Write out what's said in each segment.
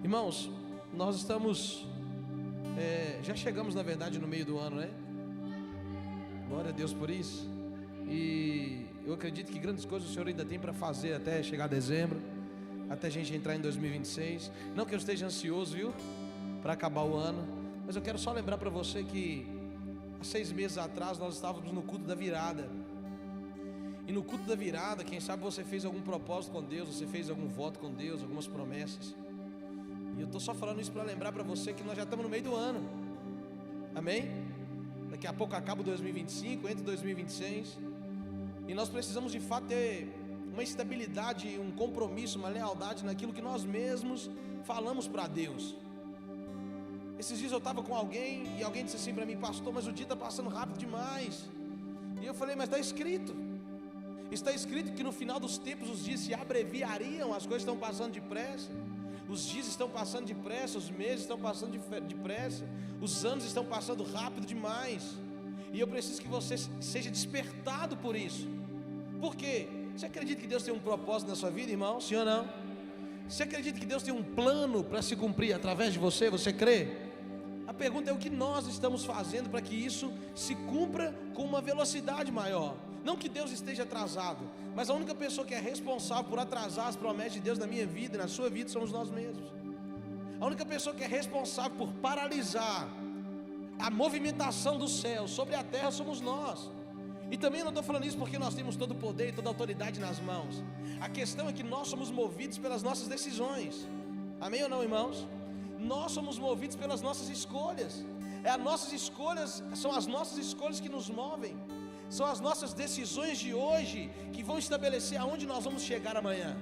Irmãos, nós estamos, já chegamos na verdade no meio do ano, né? Glória a Deus por isso. E eu acredito que grandes coisas o Senhor ainda tem para fazer até chegar dezembro, até a gente entrar em 2026. Não que eu esteja ansioso, viu, para acabar o ano, mas eu quero só lembrar para você que há 6 meses atrás nós estávamos no culto da virada. E no culto da virada, quem sabe você fez algum propósito com Deus, você fez algum voto com Deus, algumas promessas. E eu estou só falando isso para lembrar para você que nós já estamos no meio do ano. Amém? Daqui a pouco acaba o 2025, entra 2026. E nós precisamos de fato ter uma estabilidade, um compromisso, uma lealdade naquilo que nós mesmos falamos para Deus. Esses dias eu estava com alguém e alguém disse assim para mim: pastor, mas o dia está passando rápido demais. E eu falei: mas está escrito que no final dos tempos os dias se abreviariam, as coisas estão passando depressa. Os dias estão passando depressa, os meses estão passando depressa, os anos estão passando rápido demais. E eu preciso que você seja despertado por isso. Por quê? Você acredita que Deus tem um propósito na sua vida, irmão? Sim ou não? Você acredita que Deus tem um plano para se cumprir através de você? Você crê? A pergunta é: o que nós estamos fazendo para que isso se cumpra com uma velocidade maior? Não que Deus esteja atrasado, mas a única pessoa que é responsável por atrasar as promessas de Deus na minha vida e na sua vida somos nós mesmos. A única pessoa que é responsável por paralisar a movimentação do céu sobre a terra somos nós. E também eu não estou falando isso porque nós temos todo o poder e toda a autoridade nas mãos. A questão é que nós somos movidos pelas nossas decisões. Amém ou não, irmãos? Nós somos movidos pelas nossas escolhas. São as nossas escolhas que nos movem. São as nossas decisões de hoje que vão estabelecer aonde nós vamos chegar amanhã.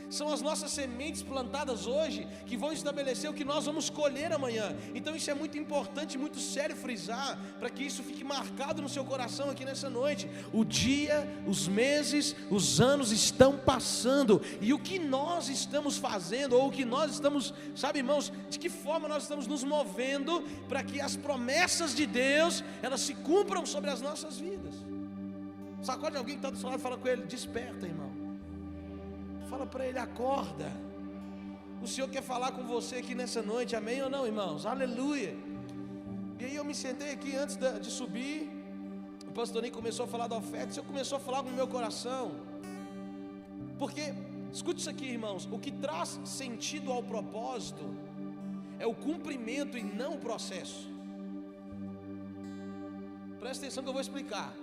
São as nossas sementes plantadas hoje que vão estabelecer o que nós vamos colher amanhã. Então isso é muito importante, muito sério frisar, para que isso fique marcado no seu coração aqui nessa noite. O dia, os meses, os anos estão passando, e o que nós estamos fazendo, ou o que nós estamos, sabe, irmãos, de que forma nós estamos nos movendo para que as promessas de Deus, elas se cumpram sobre as nossas vidas. Sacode alguém que está do seu lado e fala com ele: desperta, irmão. Fala para ele: acorda. O Senhor quer falar com você aqui nessa noite, amém ou não, irmãos? Aleluia. E aí eu me sentei aqui antes de subir. O pastor Nico começou a falar da oferta. O Senhor começou a falar no meu coração. Porque, escute isso aqui, irmãos: o que traz sentido ao propósito é o cumprimento e não o processo. Presta atenção que eu vou explicar.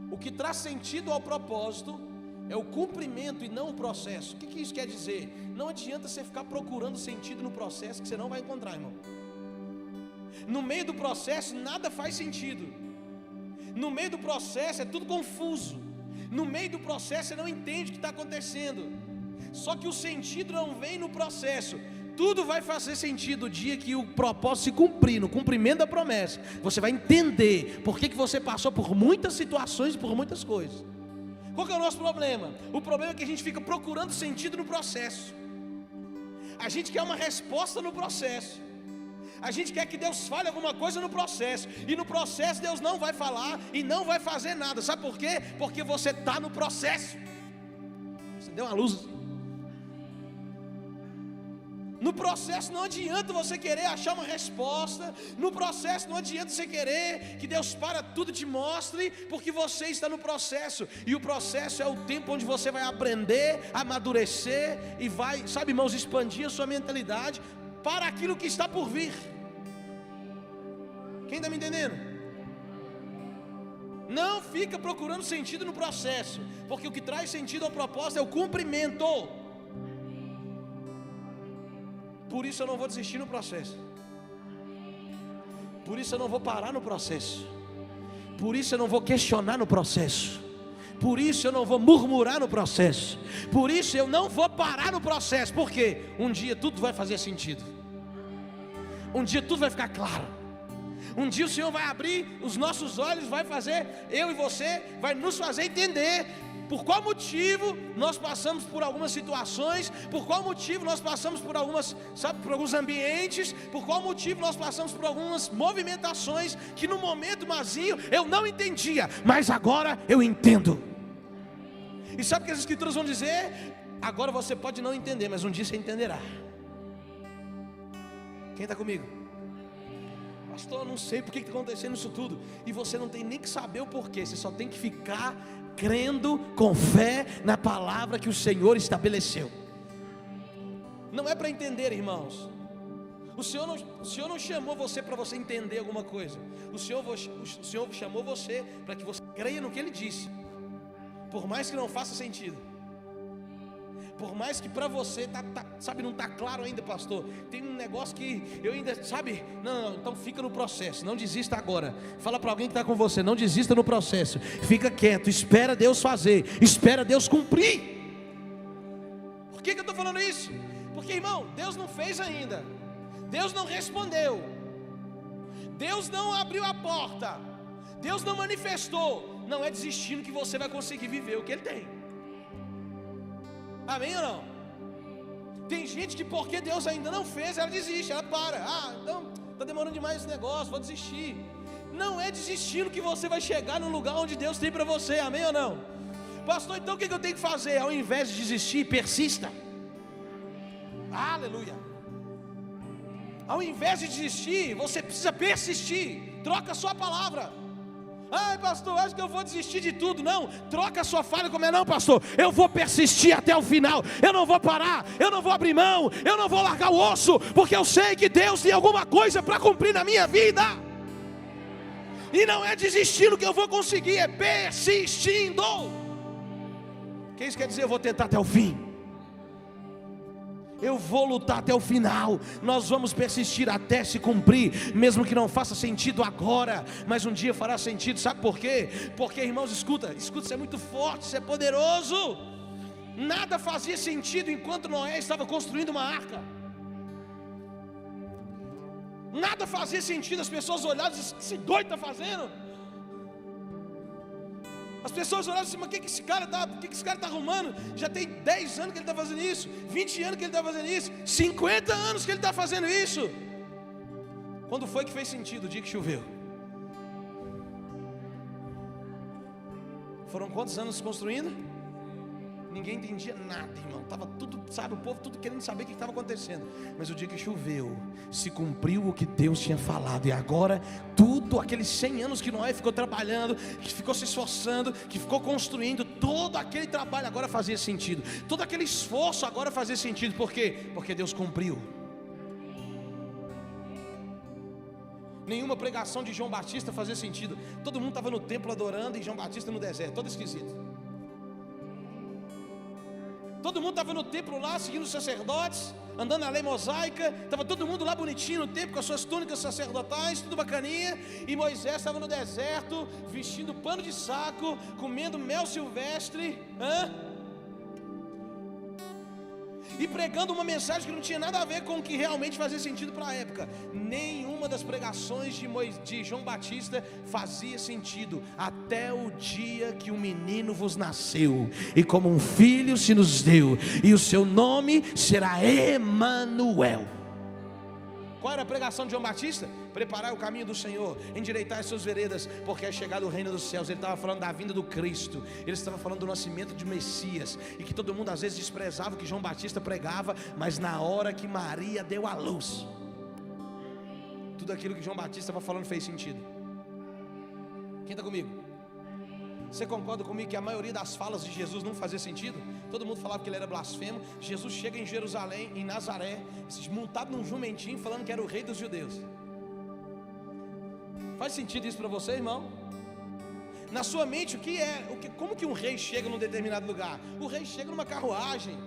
O que traz sentido ao propósito é o cumprimento e não o processo. O que isso quer dizer? Não adianta você ficar procurando sentido no processo, que você não vai encontrar, irmão. No meio do processo nada faz sentido. No meio do processo é tudo confuso. No meio do processo você não entende o que está acontecendo. Só que o sentido não vem no processo. Tudo vai fazer sentido o dia que o propósito se cumprir, no cumprimento da promessa. Você vai entender por que você passou por muitas situações e por muitas coisas. Qual que é o nosso problema? O problema é que a gente fica procurando sentido no processo. A gente quer uma resposta no processo. A gente quer que Deus fale alguma coisa no processo. E no processo Deus não vai falar e não vai fazer nada. Sabe por quê? Porque você está no processo. Você deu uma luz. No processo não adianta você querer achar uma resposta. No processo não adianta você querer que Deus para tudo e te mostre, porque você está no processo. E o processo é o tempo onde você vai aprender, amadurecer e vai, sabe, irmãos, expandir a sua mentalidade para aquilo que está por vir. Quem está me entendendo? Não fica procurando sentido no processo, porque o que traz sentido ao propósito é o cumprimento. Por isso eu não vou desistir no processo. Por isso eu não vou parar no processo. Por isso eu não vou questionar no processo. Por isso eu não vou murmurar no processo. Por isso eu não vou parar no processo. Por quê? Um dia tudo vai fazer sentido. Um dia tudo vai ficar claro. Um dia o Senhor vai abrir os nossos olhos, vai fazer, eu e você, vai nos fazer entender por qual motivo nós passamos por algumas situações, por qual motivo nós passamos por algumas, sabe, por alguns ambientes, por qual motivo nós passamos por algumas movimentações que no momento mazinho eu não entendia, mas agora eu entendo. E sabe o que as escrituras vão dizer? Agora você pode não entender, mas um dia você entenderá. Quem está comigo? Pastor, eu não sei porque está acontecendo isso tudo. E você não tem nem que saber o porquê. Você só tem que ficar crendo com fé na palavra que o Senhor estabeleceu. Não é para entender, irmãos. O Senhor não chamou você para você entender alguma coisa. O Senhor chamou você para que você creia no que Ele disse. Por mais que não faça sentido. Por mais que para você não está claro ainda, pastor. Tem um negócio que eu ainda, não, então fica no processo, não desista agora. Fala para alguém que está com você, não desista no processo. Fica quieto, espera Deus fazer, espera Deus cumprir. Por que eu estou falando isso? Porque, irmão, Deus não fez ainda. Deus não respondeu. Deus não abriu a porta. Deus não manifestou. Não é desistindo que você vai conseguir viver o que Ele tem. Amém ou não? Tem gente que porque Deus ainda não fez, ela desiste, ela para. Então está demorando demais esse negócio, vou desistir. Não é desistindo que você vai chegar no lugar onde Deus tem para você. Amém ou não? Pastor, então o que eu tenho que fazer? Ao invés de desistir, persista. Aleluia. Ao invés de desistir, você precisa persistir. Troca a sua palavra. Ai, pastor, acho que eu vou desistir de tudo. Não, troca a sua fala. Como é? Não, pastor, eu vou persistir até o final. Eu não vou parar, eu não vou abrir mão, eu não vou largar o osso, porque eu sei que Deus tem alguma coisa para cumprir na minha vida. E não é desistindo que eu vou conseguir, é persistindo. O que isso quer dizer? Eu vou tentar até o fim. Eu vou lutar até o final. Nós vamos persistir até se cumprir, mesmo que não faça sentido agora, mas um dia fará sentido. Sabe por quê? Porque, irmãos, escuta, isso é muito forte, isso é poderoso. Nada fazia sentido enquanto Noé estava construindo uma arca. Nada fazia sentido. As pessoas olhavam e diziam: o que esse doido está fazendo? As pessoas olhavam assim: mas o que esse cara está arrumando? Já tem 10 anos que ele está fazendo isso, 20 anos que ele está fazendo isso, 50 anos que ele está fazendo isso. Quando foi que fez sentido? O dia que choveu. Foram quantos anos construindo? Ninguém entendia nada, irmão. Estava tudo, o povo tudo querendo saber o que estava acontecendo. Mas o dia que choveu, se cumpriu o que Deus tinha falado. E agora, tudo, aqueles 100 anos que Noé ficou trabalhando, que ficou se esforçando, que ficou construindo, todo aquele trabalho agora fazia sentido. Todo aquele esforço agora fazia sentido. Por quê? Porque Deus cumpriu. Nenhuma pregação de João Batista fazia sentido. Todo mundo estava no templo adorando e João Batista no deserto, todo esquisito. Todo mundo estava no templo lá, seguindo os sacerdotes, andando na lei mosaica. Estava todo mundo lá bonitinho no templo, com as suas túnicas sacerdotais, tudo bacaninha. E Moisés estava no deserto, vestindo pano de saco, comendo mel silvestre, e pregando uma mensagem que não tinha nada a ver com o que realmente fazia sentido para a época. Nenhuma das pregações de João Batista fazia sentido, até o dia que um menino vos nasceu, e como um filho se nos deu, e o seu nome será Emanuel. Qual era a pregação de João Batista? Preparar o caminho do Senhor, endireitar as suas veredas, porque é chegado o reino dos céus. Ele estava falando da vinda do Cristo, ele estava falando do nascimento de Messias, e que todo mundo às vezes desprezava o que João Batista pregava, mas na hora que Maria deu à luz, tudo aquilo que João Batista estava falando fez sentido. Quem está comigo? Você concorda comigo que a maioria das falas de Jesus não fazia sentido? Todo mundo falava que ele era blasfemo. Jesus chega em Jerusalém, em Nazaré, montado num jumentinho, falando que era o rei dos judeus. Faz sentido isso para você, irmão? Na sua mente, como que um rei chega num determinado lugar? O rei chega numa carruagem,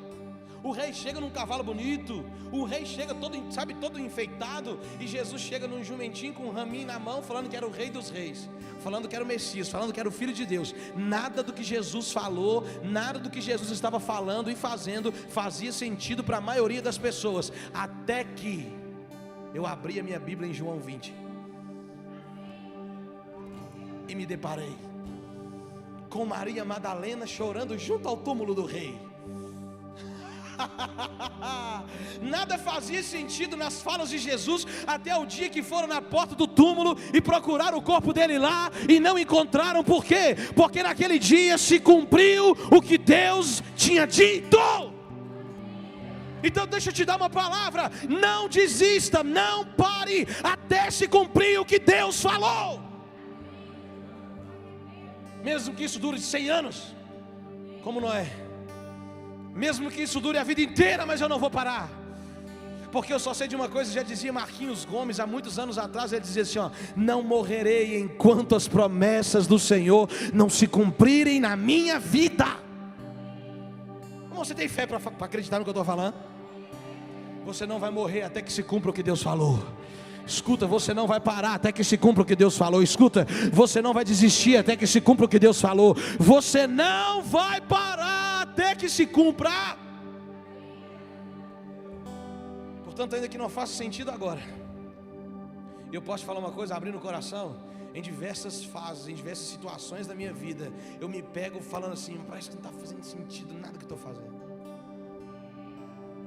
o rei chega num cavalo bonito, o rei chega todo enfeitado, e Jesus chega num jumentinho com um raminho na mão, falando que era o rei dos reis, falando que era o Messias, falando que era o Filho de Deus. Nada do que Jesus falou, nada do que Jesus estava falando e fazendo fazia sentido para a maioria das pessoas, até que eu abri a minha Bíblia em João 20 e me deparei com Maria Madalena chorando junto ao túmulo do rei. Nada fazia sentido nas falas de Jesus, até o dia que foram na porta do túmulo e procuraram o corpo dele lá e não encontraram. Por quê? Porque naquele dia se cumpriu o que Deus tinha dito. Então deixa eu te dar uma palavra: não desista, não pare até se cumprir o que Deus falou. Mesmo que isso dure 100 anos, como Noé. Mesmo que isso dure a vida inteira, mas eu não vou parar. Porque eu só sei de uma coisa, já dizia Marquinhos Gomes há muitos anos atrás, ele dizia assim, ó: não morrerei enquanto as promessas do Senhor não se cumprirem na minha vida. Irmão, você tem fé para acreditar no que eu estou falando? Você não vai morrer até que se cumpra o que Deus falou. Escuta, você não vai parar até que se cumpra o que Deus falou. Escuta, você não vai desistir até que se cumpra o que Deus falou. Você não vai parar até que se cumpra. Portanto, ainda que não faça sentido agora, eu posso te falar uma coisa, abrindo o coração. Em diversas fases, em diversas situações da minha vida, eu me pego falando assim: parece que não está fazendo sentido nada que eu estou fazendo.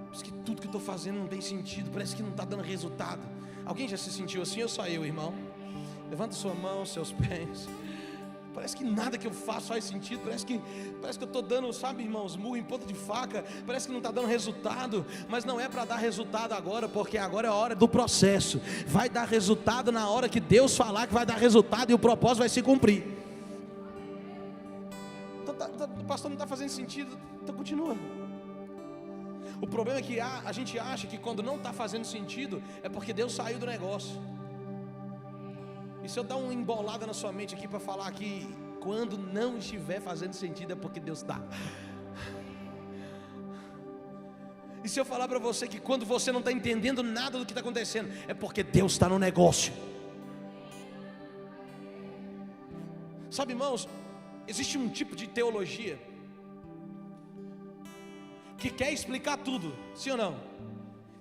Parece que tudo que eu estou fazendo não tem sentido, parece que não está dando resultado. Alguém já se sentiu assim ou só eu, irmão? Levanta sua mão, seus pés. Parece que nada que eu faço faz sentido. Parece que eu estou dando, sabe, irmãos, murro em ponta de faca. Parece que não está dando resultado. Mas não é para dar resultado agora, porque agora é a hora do processo. Vai dar resultado na hora que Deus falar que vai dar resultado, e o propósito vai se cumprir. Então, pastor, não está fazendo sentido. Então continua. O problema é que a gente acha que quando não está fazendo sentido é porque Deus saiu do negócio. E se eu dar uma embolada na sua mente aqui para falar que quando não estiver fazendo sentido é porque Deus está. E se eu falar para você que quando você não está entendendo nada do que está acontecendo é porque Deus está no negócio. Sabe, irmãos, existe um tipo de teologia que quer explicar tudo, sim ou não?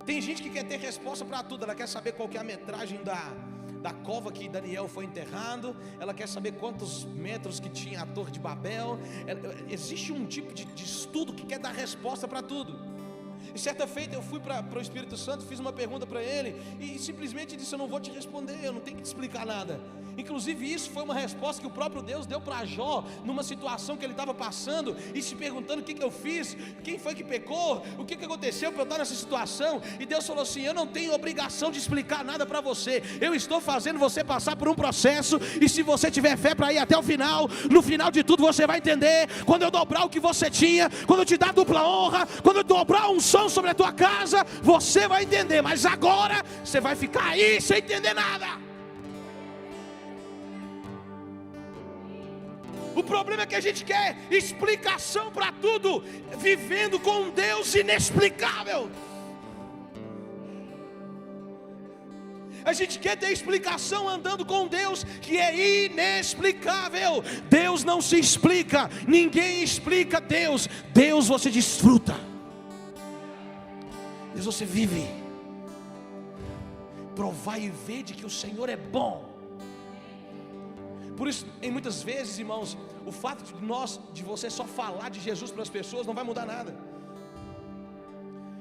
Tem gente que quer ter resposta para tudo. Ela quer saber qual que é a metragem da cova que Daniel foi enterrado. Ela quer saber quantos metros que tinha a Torre de Babel. Existe um tipo de estudo que quer dar resposta para tudo. E certa feita eu fui para o Espírito Santo, fiz uma pergunta para ele, e simplesmente disse: eu não vou te responder, eu não tenho que te explicar nada. Inclusive isso foi uma resposta que o próprio Deus deu para Jó, numa situação que ele estava passando, e se perguntando: o que eu fiz, quem foi que pecou, o que aconteceu para eu estar nessa situação. E Deus falou assim: eu não tenho obrigação de explicar nada para você, eu estou fazendo você passar por um processo, e se você tiver fé para ir até o final, no final de tudo você vai entender. Quando eu dobrar o que você tinha, quando eu te dar dupla honra, quando eu dobrar um som sobre a tua casa, você vai entender. Mas agora você vai ficar aí sem entender nada. O problema é que a gente quer explicação para tudo, vivendo com um Deus inexplicável. A gente quer ter explicação andando com um Deus que é inexplicável. Deus não se explica, ninguém explica Deus. Deus você desfruta, Deus você vive. Provai e vede que o Senhor é bom. Por isso, em muitas vezes, irmãos, o fato de você só falar de Jesus para as pessoas não vai mudar nada.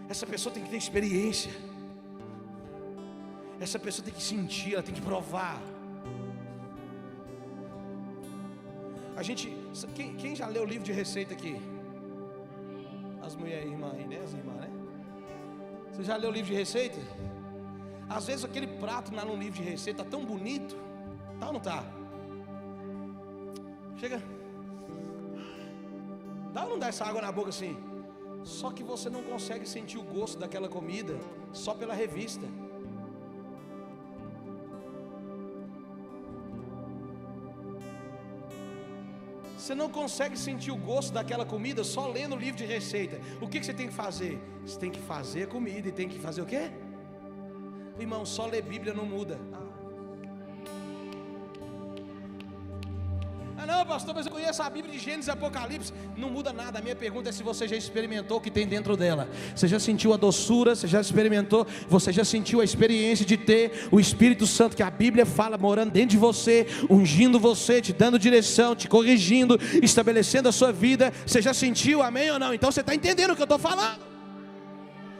Essa pessoa tem que ter experiência. Essa pessoa tem que sentir, ela tem que provar. Quem já leu o livro de receita aqui? As mulheres, irmã aí, né? As irmãs, né? Você já leu o livro de receita? Às vezes aquele prato lá no livro de receita tá tão bonito, tá ou não tá? Chega, dá ou não dá essa água na boca assim? Só que você não consegue sentir o gosto daquela comida só pela revista. Você não consegue sentir o gosto daquela comida só lendo o livro de receita. O que você tem que fazer? Você tem que fazer a comida e tem que fazer o quê? Irmão, só ler Bíblia não muda. Não, pastor, mas eu conheço a Bíblia de Gênesis e Apocalipse. Não muda nada. A minha pergunta é se você já experimentou o que tem dentro dela. Você já sentiu a doçura? Você já experimentou? Você já sentiu a experiência de ter o Espírito Santo que a Bíblia fala morando dentro de você, ungindo você, te dando direção, te corrigindo, estabelecendo a sua vida? Você já sentiu, amém ou não? Então você está entendendo o que eu estou falando.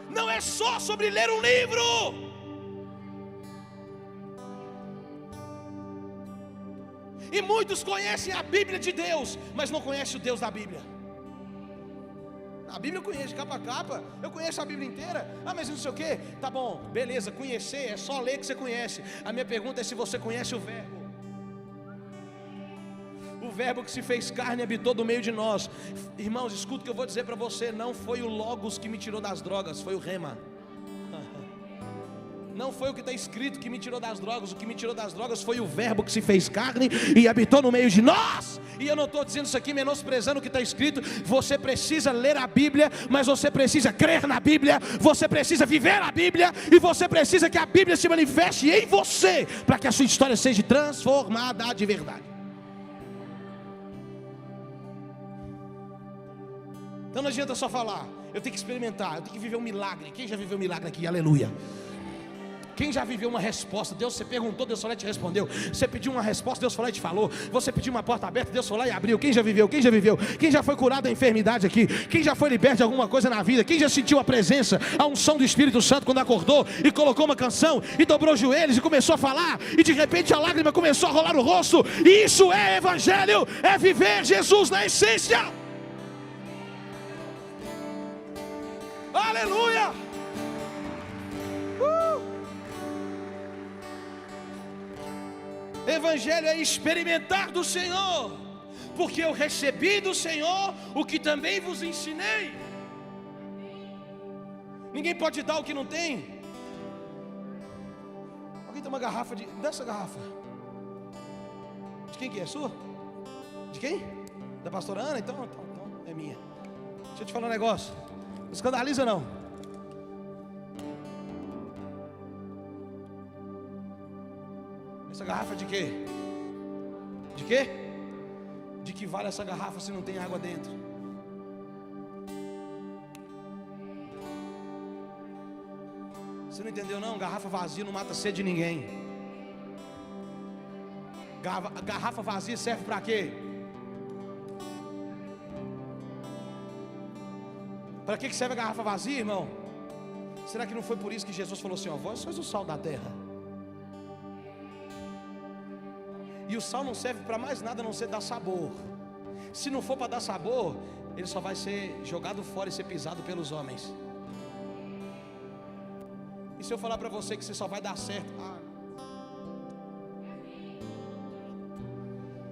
Não é só sobre ler um livro. E muitos conhecem a Bíblia de Deus, mas não conhecem o Deus da Bíblia. A Bíblia eu conheço, capa a capa, eu conheço a Bíblia inteira. Ah, mas não sei o que, tá bom, beleza, conhecer é só ler que você conhece. A minha pergunta é se você conhece o verbo. O verbo que se fez carne habitou no meio de nós. Irmãos, escuta o que eu vou dizer para você. Não foi o Logos que me tirou das drogas, foi o Rema. Não foi o que está escrito que me tirou das drogas. O que me tirou das drogas foi o verbo que se fez carne e habitou no meio de nós. E eu não estou dizendo isso aqui menosprezando o que está escrito. Você precisa ler a Bíblia, mas você precisa crer na Bíblia. Você precisa viver a Bíblia. E você precisa que a Bíblia se manifeste em você, para que a sua história seja transformada de verdade. Então não adianta só falar. Eu tenho que experimentar, eu tenho que viver um milagre. Quem já viveu um milagre aqui? Aleluia. Quem já viveu uma resposta? Deus, você perguntou, Deus foi lá e te respondeu. Você pediu uma resposta, Deus foi lá e te falou. Você pediu uma porta aberta, Deus foi lá e abriu. Quem já viveu? Quem já viveu? Quem já foi curado da enfermidade aqui? Quem já foi liberto de alguma coisa na vida? Quem já sentiu a presença, a unção do Espírito Santo quando acordou e colocou uma canção e dobrou os joelhos e começou a falar e de repente a lágrima começou a rolar no rosto? Isso é evangelho, é viver Jesus na essência. Aleluia. Evangelho é experimentar do Senhor, porque eu recebi do Senhor o que também vos ensinei. Ninguém pode dar o que não tem. Alguém tem uma garrafa de... Dá essa garrafa. De quem que é? Sua? De quem? Da pastora Ana? Então é minha. Deixa eu te falar um negócio. Não escandaliza não. Essa garrafa de quê? De quê? De que vale essa garrafa se não tem água dentro? Você não entendeu não? Garrafa vazia não mata a sede de ninguém. Garrafa vazia serve para quê? Para que serve a garrafa vazia, irmão? Será que não foi por isso que Jesus falou assim, ó, vós sois o sal da terra? E o sal não serve para mais nada a não ser dar sabor. Se não for para dar sabor, ele só vai ser jogado fora e ser pisado pelos homens. E se eu falar para você que você só vai dar certo?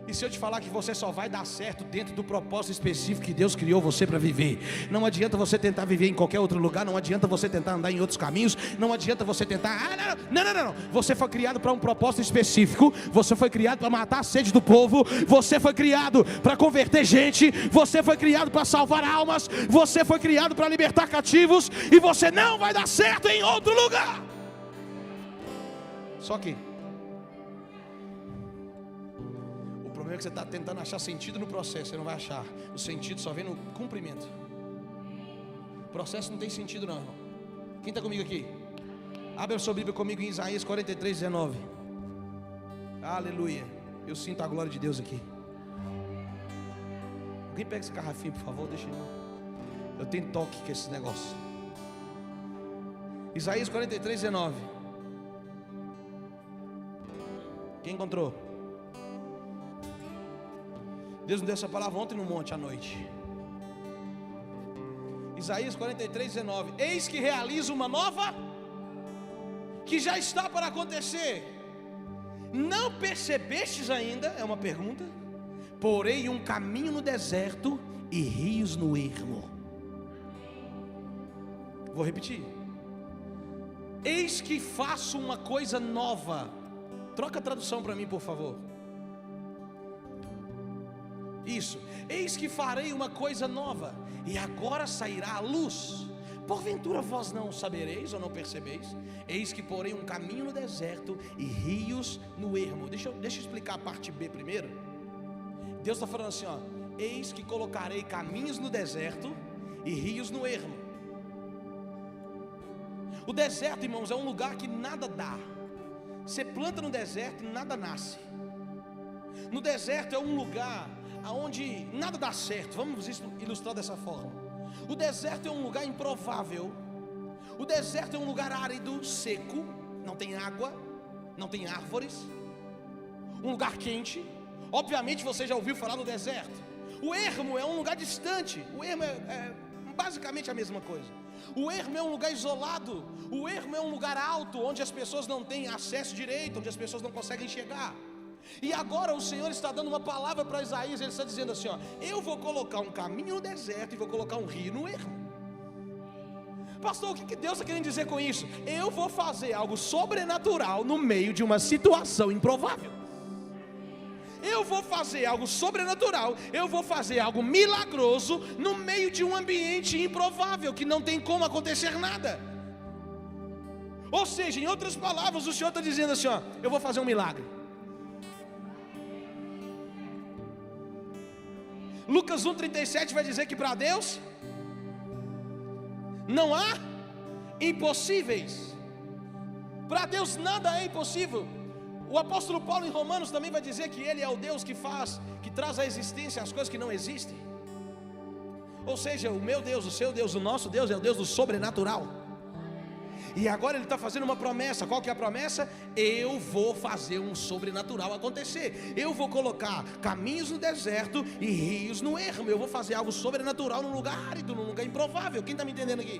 E se eu te falar que você só vai dar certo dentro do propósito específico que Deus criou você para viver? Não adianta você tentar viver em qualquer outro lugar. Não adianta você tentar andar em outros caminhos. Não adianta você tentar... Não. Você foi criado para um propósito específico. Você foi criado para matar a sede do povo. Você foi criado para converter gente. Você foi criado para salvar almas. Você foi criado para libertar cativos. E você não vai dar certo em outro lugar. Só que o problema é que você está tentando achar sentido no processo. Você não vai achar. O sentido só vem no cumprimento. O processo não tem sentido não, irmão. Quem está comigo aqui? Abre a sua Bíblia comigo em Isaías 43, 19. Aleluia. Eu sinto a glória de Deus aqui. Alguém pega essa garrafinha, por favor. Deixa eu tenho toque com esse negócio. Isaías 43, 19. Quem encontrou? Deus me deu essa palavra ontem no monte à noite. Isaías 43, 19. Eis que realiza uma nova, que já está para acontecer. Não percebestes ainda? É uma pergunta. Porém um caminho no deserto e rios no ermo. Vou repetir. Eis que faço uma coisa nova. Troca a tradução para mim, por favor. Isso, eis que farei uma coisa nova, e agora sairá a luz. Porventura vós não sabereis ou não percebeis? Eis que porei um caminho no deserto e rios no ermo. Deixa eu explicar a parte B primeiro. Deus está falando assim, ó. Eis que colocarei caminhos no deserto e rios no ermo. O deserto, irmãos, é um lugar que nada dá. Você planta no deserto e nada nasce. No deserto é um lugar onde nada dá certo. Vamos ilustrar dessa forma. O deserto é um lugar improvável. O deserto é um lugar árido, seco. Não tem água, não tem árvores. Um lugar quente. Obviamente você já ouviu falar do deserto. O ermo é um lugar distante. O ermo é basicamente a mesma coisa. O ermo é um lugar isolado, o ermo é um lugar alto, onde as pessoas não têm acesso direito, onde as pessoas não conseguem chegar. E agora o Senhor está dando uma palavra para Isaías. Ele está dizendo assim, ó: eu vou colocar um caminho no deserto e vou colocar um rio no ermo. Pastor, o que Deus está querendo dizer com isso? Eu vou fazer algo sobrenatural no meio de uma situação improvável. Eu vou fazer algo sobrenatural, eu vou fazer algo milagroso no meio de um ambiente improvável, que não tem como acontecer nada. Ou seja, em outras palavras, o Senhor está dizendo assim, ó: eu vou fazer um milagre. Lucas 1,37 vai dizer que para Deus não há impossíveis. Para Deus nada é impossível. O apóstolo Paulo em Romanos também vai dizer que Ele é o Deus que faz, que traz à existência as coisas que não existem. Ou seja, o meu Deus, o seu Deus, o nosso Deus é o Deus do sobrenatural. E agora Ele está fazendo uma promessa. Qual que é a promessa? Eu vou fazer um sobrenatural acontecer. Eu vou colocar caminhos no deserto e rios no ermo. Eu vou fazer algo sobrenatural num lugar árido, num lugar improvável. Quem está me entendendo aqui?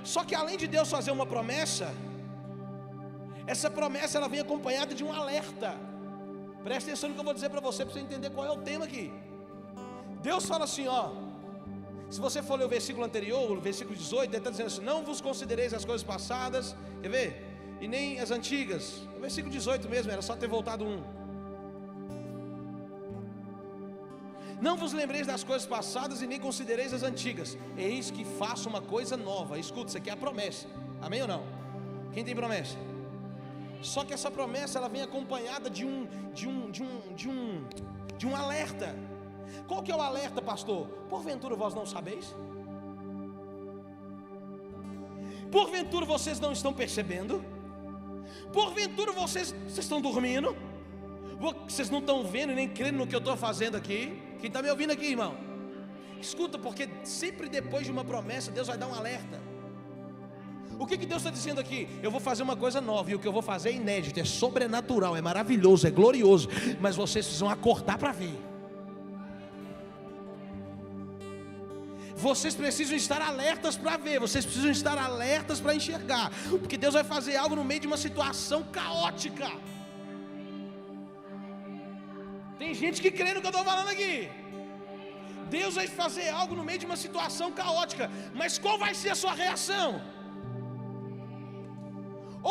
Só que além de Deus fazer uma promessa, essa promessa ela vem acompanhada de um alerta. Presta atenção no que eu vou dizer para você entender qual é o tema aqui. Deus fala assim, ó: se você for ler o versículo anterior, o versículo 18, ele está dizendo assim: não vos considereis as coisas passadas, quer ver? E nem as antigas. O versículo 18 mesmo, era só ter voltado um. Não vos lembreis das coisas passadas e nem considereis as antigas. Eis que faço uma coisa nova. Escuta, isso aqui é a promessa. Amém ou não? Quem tem promessa? Só que essa promessa ela vem acompanhada de um alerta. Qual que é o alerta, pastor? Porventura vós não sabeis? Porventura vocês não estão percebendo? Porventura vocês estão dormindo? Vocês não estão vendo e nem crendo no que eu estou fazendo aqui? Quem está me ouvindo aqui, irmão? Escuta, porque sempre depois de uma promessa Deus vai dar um alerta. O que Deus está dizendo aqui? Eu vou fazer uma coisa nova, e o que eu vou fazer é inédito, é sobrenatural, é maravilhoso, é glorioso, mas vocês precisam acordar para ver. Vocês precisam estar alertas para ver, vocês precisam estar alertas para enxergar, porque Deus vai fazer algo no meio de uma situação caótica. Tem gente que crê no que eu estou falando aqui. Deus vai fazer algo no meio de uma situação caótica, mas qual vai ser a sua reação?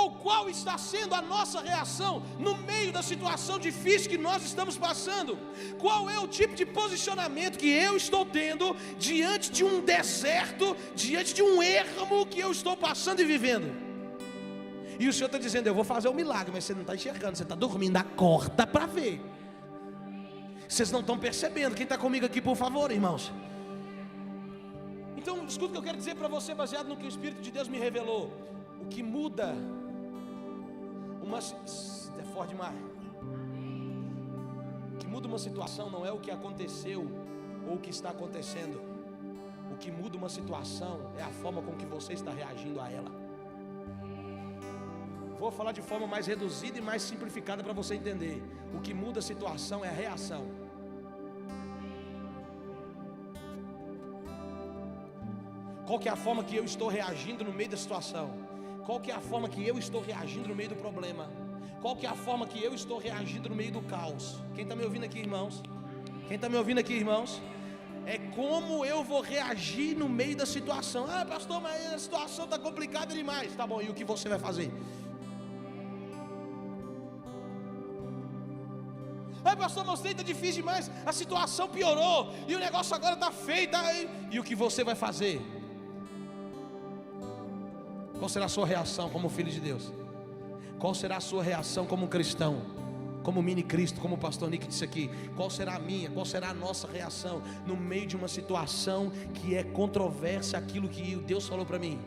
Ou qual está sendo a nossa reação no meio da situação difícil que nós estamos passando? Qual é o tipo de posicionamento que eu estou tendo diante de um deserto, diante de um ermo que eu estou passando e vivendo? E o Senhor está dizendo: eu vou fazer um milagre, mas você não está enxergando, você está dormindo, acorda para ver. Vocês não estão percebendo. Quem está comigo aqui, por favor, irmãos? Então, escuta o que eu quero dizer para você, baseado no que o Espírito de Deus me revelou. O que muda é forte demais. O que muda uma situação não é o que aconteceu ou o que está acontecendo. O que muda uma situação é a forma com que você está reagindo a ela. Vou falar de forma mais reduzida e mais simplificada para você entender. O que muda a situação é a reação. Qual que é a forma que eu estou reagindo no meio da situação? Qual que é a forma que eu estou reagindo no meio do problema? Qual que é a forma que eu estou reagindo no meio do caos? Quem está me ouvindo aqui, irmãos? Quem está me ouvindo aqui, irmãos? É como eu vou reagir no meio da situação. Ah, pastor, mas a situação está complicada demais. Tá bom, e o que você vai fazer? Ah, pastor, mas está difícil demais. A situação piorou e o negócio agora está feio. E o que você vai fazer? Qual será a sua reação como filho de Deus? Qual será a sua reação como cristão? Como mini Cristo, como o pastor Nick disse aqui. Qual será a minha, qual será a nossa reação no meio de uma situação que é controversa aquilo que Deus falou para mim?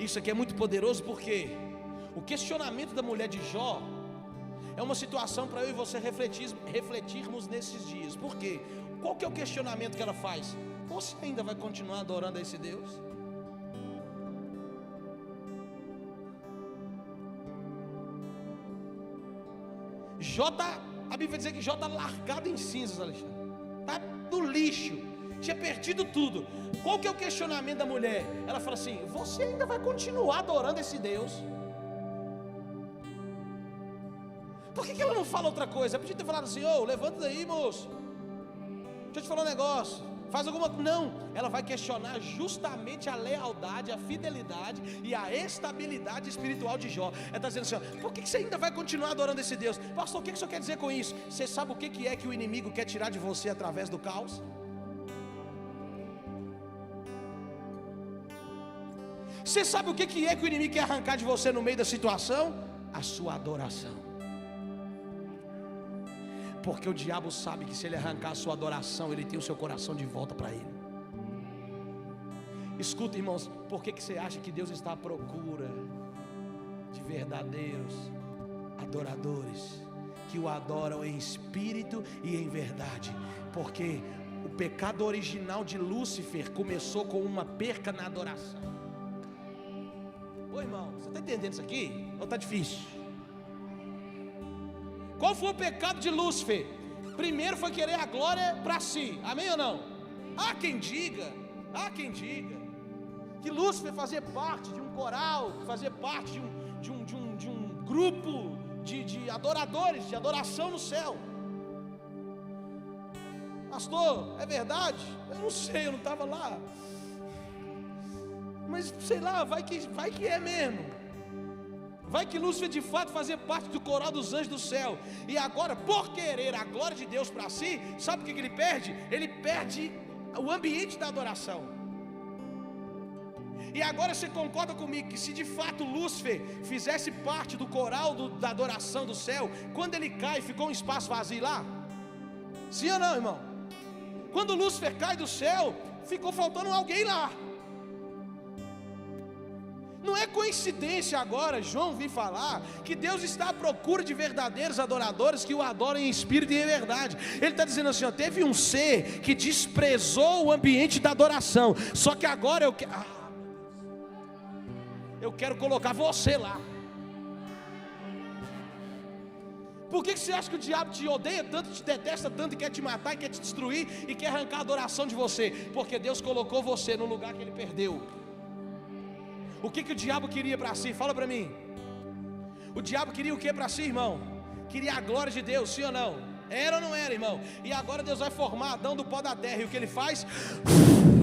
Isso aqui é muito poderoso, porque o questionamento da mulher de Jó é uma situação para eu e você refletirmos nesses dias. Por quê? Qual que é o questionamento que ela faz? Você ainda vai continuar adorando a esse Deus? a Bíblia vai dizer que Jó está largado em cinzas, Alexandre. Está no lixo. Tinha perdido tudo. Qual que é o questionamento da mulher? Ela fala assim: você ainda vai continuar adorando esse Deus? Por que ela não fala outra coisa? Ela podia ter falado assim: ô, levanta daí, moço, deixa eu te falar um negócio, faz alguma coisa. Não, ela vai questionar justamente a lealdade, a fidelidade e a estabilidade espiritual de Jó. Ela está dizendo assim: ó, por que você ainda vai continuar adorando esse Deus? Pastor, o que o senhor quer dizer com isso? Você sabe o que é que o inimigo quer tirar de você através do caos? Você sabe o que é que o inimigo quer arrancar de você no meio da situação? A sua adoração. Porque o diabo sabe que se ele arrancar a sua adoração, ele tem o seu coração de volta para ele. Escuta, irmãos, por que você acha que Deus está à procura de verdadeiros adoradores, que o adoram em espírito e em verdade? Porque o pecado original de Lúcifer começou com uma perca na adoração. Ô irmão, você está entendendo isso aqui? Ou está difícil? Qual foi o pecado de Lúcifer? Primeiro foi querer a glória para si. Amém ou não? Há quem diga que Lúcifer fazia parte de um coral, fazia parte de um grupo de adoradores, de adoração no céu. Pastor, é verdade? Eu não sei, eu não estava lá. Mas sei lá, vai que é mesmo. Vai que Lúcifer de fato fazia parte do coral dos anjos do céu. E agora, por querer a glória de Deus para si, sabe o que ele perde? Ele perde o ambiente da adoração. E agora você concorda comigo que se de fato Lúcifer fizesse parte do coral da adoração do céu, quando ele cai, ficou um espaço vazio lá? Sim ou não, irmão? Quando Lúcifer cai do céu, ficou faltando alguém lá. Não é coincidência agora João vir falar que Deus está à procura de verdadeiros adoradores que o adorem em espírito e em verdade. Ele está dizendo assim: ó, teve um ser que desprezou o ambiente da adoração, só que agora eu quero colocar você lá. Por que você acha que o diabo te odeia tanto, te detesta tanto, e quer te matar, e quer te destruir, e quer arrancar a adoração de você? Porque Deus colocou você no lugar que ele perdeu. O que o diabo queria para si? Fala para mim. O diabo queria o que para si, irmão? Queria a glória de Deus, sim ou não? Era ou não era, irmão? E agora Deus vai formar Adão do pó da terra. E o que ele faz?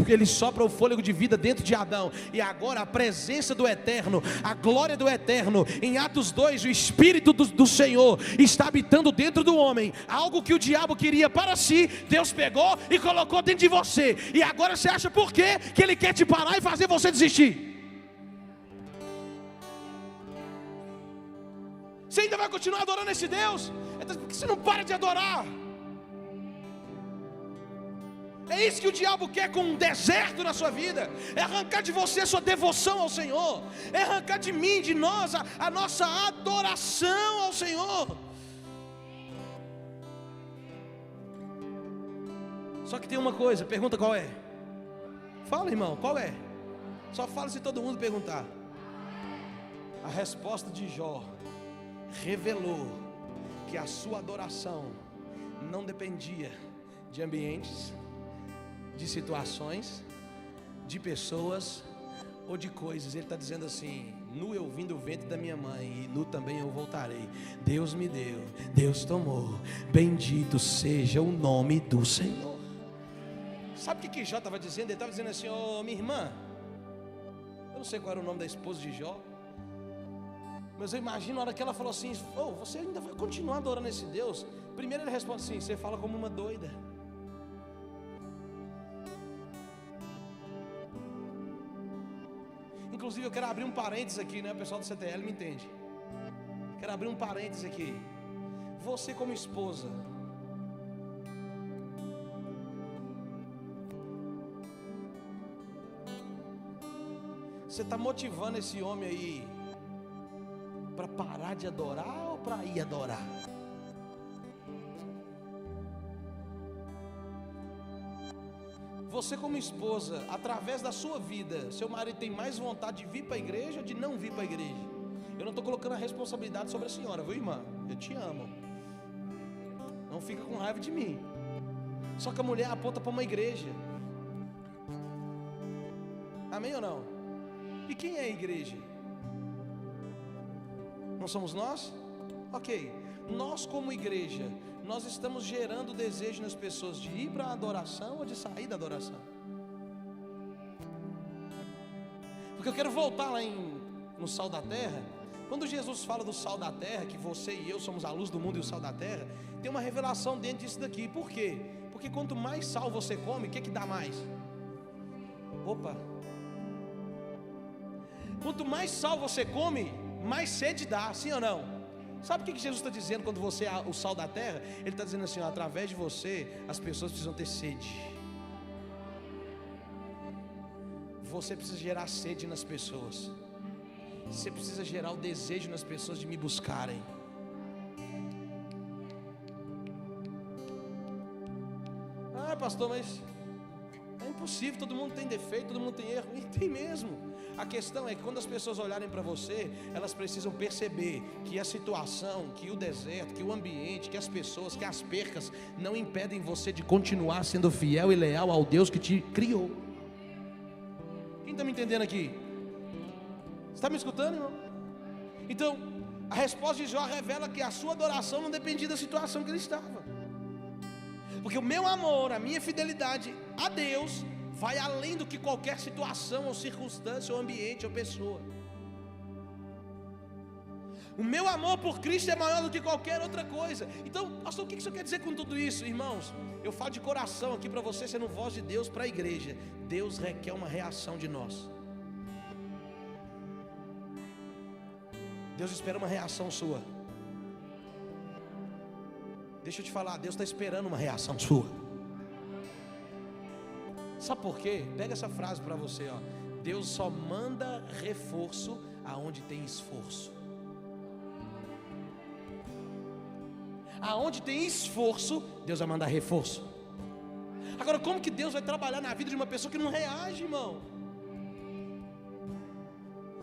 Ele sopra o fôlego de vida dentro de Adão. E agora a presença do Eterno, a glória do Eterno, em Atos 2, o Espírito do Senhor está habitando dentro do homem. Algo que o diabo queria para si, Deus pegou e colocou dentro de você. E agora você acha por quê que ele quer te parar e fazer você desistir? Você ainda vai continuar adorando esse Deus? Por que você não para de adorar? É isso que o diabo quer com um deserto na sua vida. É arrancar de você a sua devoção ao Senhor. É arrancar de mim, de nós, a nossa adoração ao Senhor. Só que tem uma coisa, pergunta qual é? Fala, irmão, qual é? Só fala se todo mundo perguntar. A resposta de Jó revelou que a sua adoração não dependia de ambientes, de situações, de pessoas ou de coisas. Ele está dizendo assim: nu eu vim do ventre da minha mãe, e nu também eu voltarei. Deus me deu, Deus tomou, bendito seja o nome do Senhor. Sabe o que Jó estava dizendo? Ele estava dizendo assim: ô minha irmã, eu não sei qual era o nome da esposa de Jó, mas eu imagino a hora que ela falou assim: oh, você ainda vai continuar adorando esse Deus? Primeiro ele responde assim: você fala como uma doida. Inclusive eu quero abrir um parênteses aqui, né? O pessoal do CTL me entende. Quero abrir um parênteses aqui. Você como esposa, você está motivando esse homem aí para parar de adorar ou para ir adorar? Você como esposa, através da sua vida, seu marido tem mais vontade de vir para a igreja ou de não vir para a igreja? Eu não estou colocando a responsabilidade sobre a senhora, viu, irmã? Eu te amo. Não fica com raiva de mim. Só que a mulher aponta para uma igreja. Amém ou não? E quem é a igreja? Não somos nós? Ok. Nós como igreja, nós estamos gerando desejo nas pessoas de ir para a adoração ou de sair da adoração? Porque eu quero voltar lá no Sal da Terra. Quando Jesus fala do sal da terra, que você e eu somos a luz do mundo e o sal da terra, tem uma revelação dentro disso daqui. Por quê? Porque quanto mais sal você come, o que dá mais? Opa! Quanto mais sal você come, mais sede dá, sim ou não? Sabe o que Jesus está dizendo quando você é o sal da terra? Ele está dizendo assim, ó, através de você, as pessoas precisam ter sede. Você precisa gerar sede nas pessoas. Você precisa gerar o desejo nas pessoas de me buscarem. Ah, pastor, mas é impossível, todo mundo tem defeito, todo mundo tem erro. E tem mesmo. A questão é que quando as pessoas olharem para você, elas precisam perceber que a situação, que o deserto, que o ambiente, que as pessoas, que as percas não impedem você de continuar sendo fiel e leal ao Deus que te criou. Quem está me entendendo aqui? Está me escutando, irmão? Então, a resposta de Jó revela que a sua adoração não dependia da situação que ele estava. Porque o meu amor, a minha fidelidade a Deus vai além do que qualquer situação ou circunstância ou ambiente ou pessoa. O meu amor por Cristo é maior do que qualquer outra coisa. Então, pastor, o que isso quer dizer com tudo isso? Irmãos, eu falo de coração aqui para você, sendo voz de Deus para a igreja. Deus requer uma reação de nós. Deus espera uma reação sua. Deixa eu te falar, Deus está esperando uma reação sua. Sabe por quê? Pega essa frase para você, ó. Deus só manda reforço aonde tem esforço. Aonde tem esforço, Deus vai mandar reforço. Agora, como que Deus vai trabalhar na vida de uma pessoa que não reage, irmão?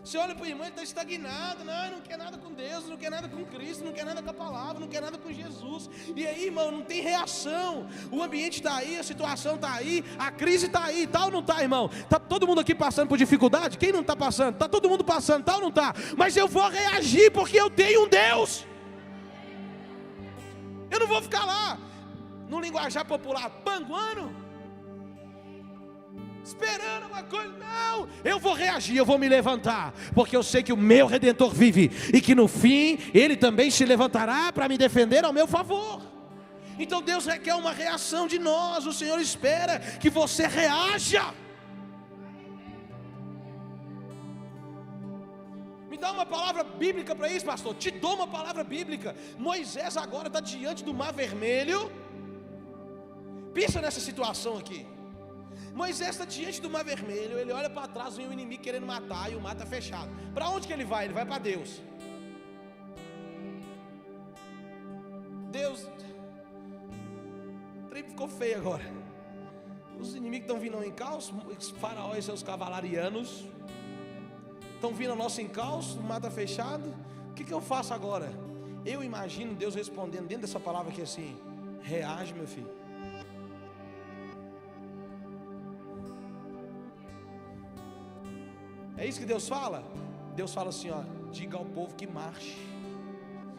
Você olha para o irmão, ele está estagnado, não quer nada com Deus, não quer nada com Cristo, não quer nada com a palavra, não quer nada com Jesus. E aí, irmão, não tem reação. O ambiente está aí, a situação está aí, a crise está aí, tal ou não está, irmão? Está todo mundo aqui passando por dificuldade? Quem não está passando? Está todo mundo passando, tal ou não está? Mas eu vou reagir porque eu tenho um Deus. Eu não vou ficar lá, no linguajar popular, panguando, esperando uma coisa. Não, eu vou reagir, eu vou me levantar, porque eu sei que o meu Redentor vive, e que no fim, Ele também se levantará para me defender ao meu favor. Então Deus requer uma reação de nós. O Senhor espera que você reaja. Me dá uma palavra bíblica para isso, pastor. Te dou uma palavra bíblica. Moisés agora está diante do Mar Vermelho. Pensa nessa situação aqui. Moisés está diante do Mar Vermelho. Ele olha para trás, vem o inimigo querendo matar, e o mar está fechado. Para onde que ele vai? Ele vai para Deus. Deus, o trem ficou feio agora. Os inimigos estão vindo ao encalço. Os faraós e seus cavalarianos estão vindo ao nosso encalço, o mar está fechado. O que eu faço agora? Eu imagino Deus respondendo dentro dessa palavra aqui assim: reage, meu filho. É isso que Deus fala? Deus fala assim, ó: diga ao povo que marche.